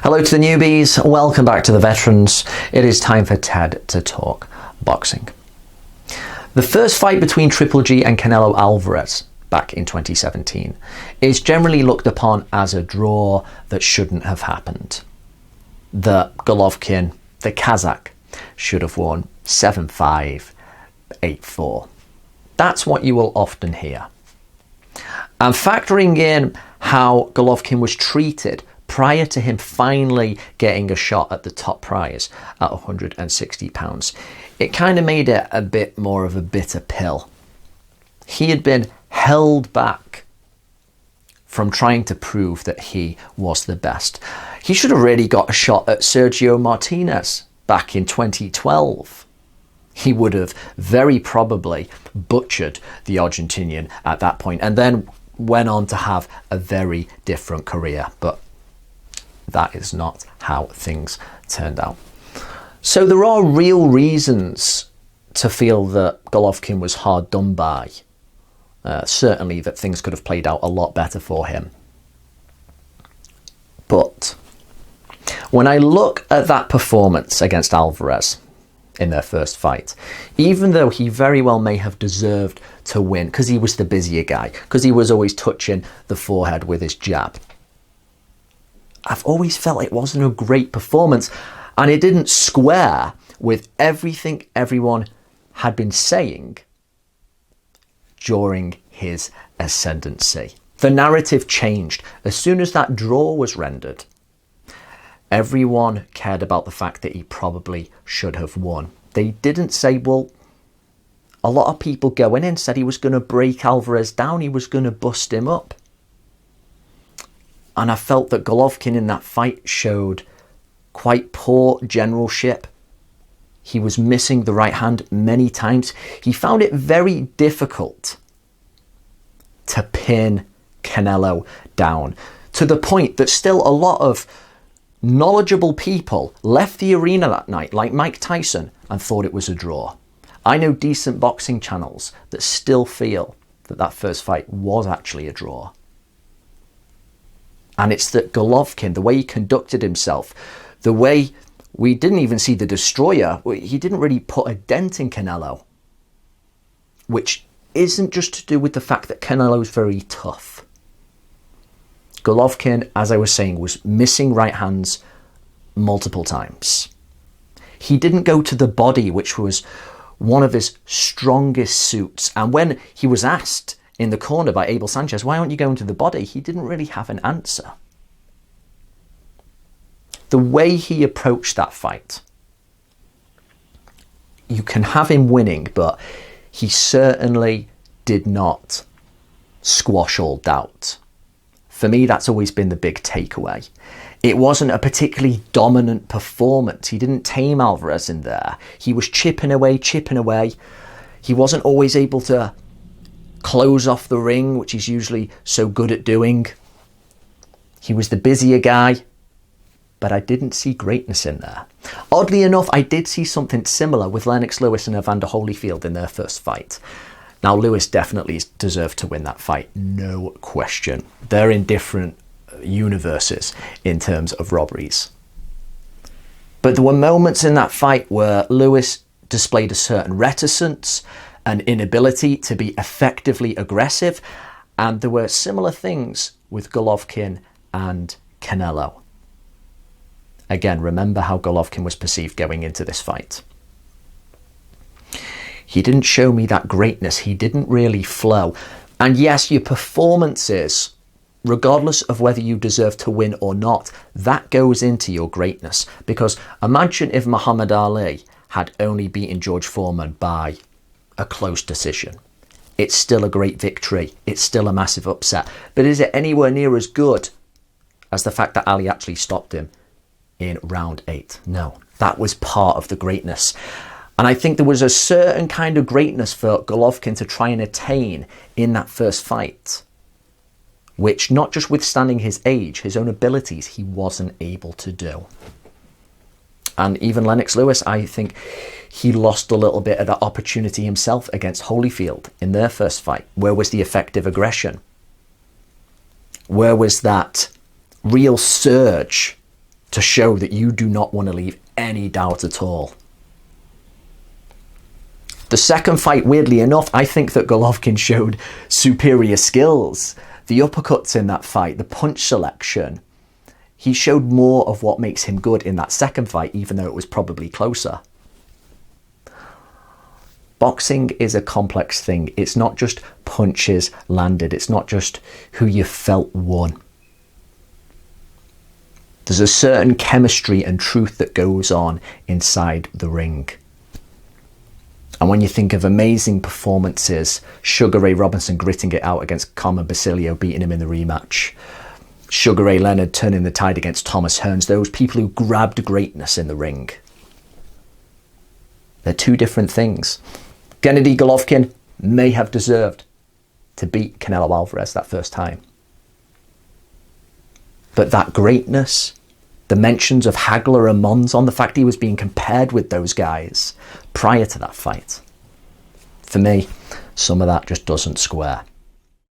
Hello to the newbies, welcome back to the veterans. It is time for Ted to talk boxing. The first fight between Triple G and Canelo Alvarez back in 2017 is generally looked upon as a draw that shouldn't have happened. That Golovkin, the Kazakh, should have won 7-5, 8-4. That's what you will often hear. And factoring in how Golovkin was treated prior to him finally getting a shot at the top prize at £160, it kind of made it a bit more of a bitter pill. He had been held back from trying to prove that he was the best. He should have really got a shot at Sergio Martinez back in 2012. He would have very probably butchered the Argentinian at that point and then went on to have a very different career. But that is not how things turned out. So there are real reasons to feel that Golovkin was hard done by. Certainly that things could have played out a lot better for him. But when I look at that performance against Alvarez in their first fight, even though he very well may have deserved to win because he was the busier guy, because he was always touching the forehead with his jab, I've always felt it wasn't a great performance, and it didn't square with everything everyone had been saying during his ascendancy. The narrative changed. As soon as that draw was rendered, everyone cared about the fact that he probably should have won. They didn't say, well, a lot of people going in said he was going to break Alvarez down, he was going to bust him up. And I felt that Golovkin in that fight showed quite poor generalship. He was missing the right hand many times. He found it very difficult to pin Canelo down, to the point that still a lot of knowledgeable people left the arena that night, like Mike Tyson, and thought it was a draw. I know decent boxing channels that still feel that that first fight was actually a draw. And it's that Golovkin, the way he conducted himself, the way we didn't even see the destroyer, he didn't really put a dent in Canelo, which isn't just to do with the fact that Canelo's very tough. Golovkin, as I was saying, was missing right hands multiple times. He didn't go to the body, which was one of his strongest suits. And when he was asked in the corner by Abel Sanchez, why aren't you going to the body? He didn't really have an answer. The way he approached that fight, you can have him winning, but he certainly did not squash all doubt. For me, that's always been the big takeaway. It wasn't a particularly dominant performance. He didn't tame Alvarez in there. He was chipping away. He wasn't always able to close off the ring, which he's usually so good at doing. He was the busier guy, but I didn't see greatness in there. Oddly enough, I did see something similar with Lennox Lewis and Evander Holyfield in their first fight. Now, Lewis definitely deserved to win that fight, no question. They're in different universes in terms of robberies. But there were moments in that fight where Lewis displayed a certain reticence, an inability to be effectively aggressive, and there were similar things with Golovkin and Canelo. Again, remember how Golovkin was perceived going into this fight. He didn't show me that greatness. He didn't really flow. And yes, your performances, regardless of whether you deserve to win or not, that goes into your greatness. Because imagine if Muhammad Ali had only beaten George Foreman by a close decision. It's still a great victory. It's still a massive upset. But is it anywhere near as good as the fact that Ali actually stopped him in round 8? No, that was part of the greatness. And I think there was a certain kind of greatness for Golovkin to try and attain in that first fight, which, not just withstanding his age, his own abilities, he wasn't able to do. And even Lennox Lewis, I think he lost a little bit of that opportunity himself against Holyfield in their first fight. Where was the effective aggression? Where was that real surge to show that you do not want to leave any doubt at all. The second fight, weirdly enough, I think that Golovkin showed superior skills. The uppercuts in that fight, the punch selection, he showed more of what makes him good in that second fight, even though it was probably closer. Boxing is a complex thing. It's not just punches landed. It's not just who you felt won. There's a certain chemistry and truth that goes on inside the ring. And when you think of amazing performances, Sugar Ray Robinson gritting it out against Carmen Basilio, beating him in the rematch, Sugar Ray Leonard turning the tide against Thomas Hearns, those people who grabbed greatness in the ring. They're two different things. Gennady Golovkin may have deserved to beat Canelo Alvarez that first time. But that greatness, the mentions of Hagler and Monzon, the fact he was being compared with those guys prior to that fight, for me, some of that just doesn't square.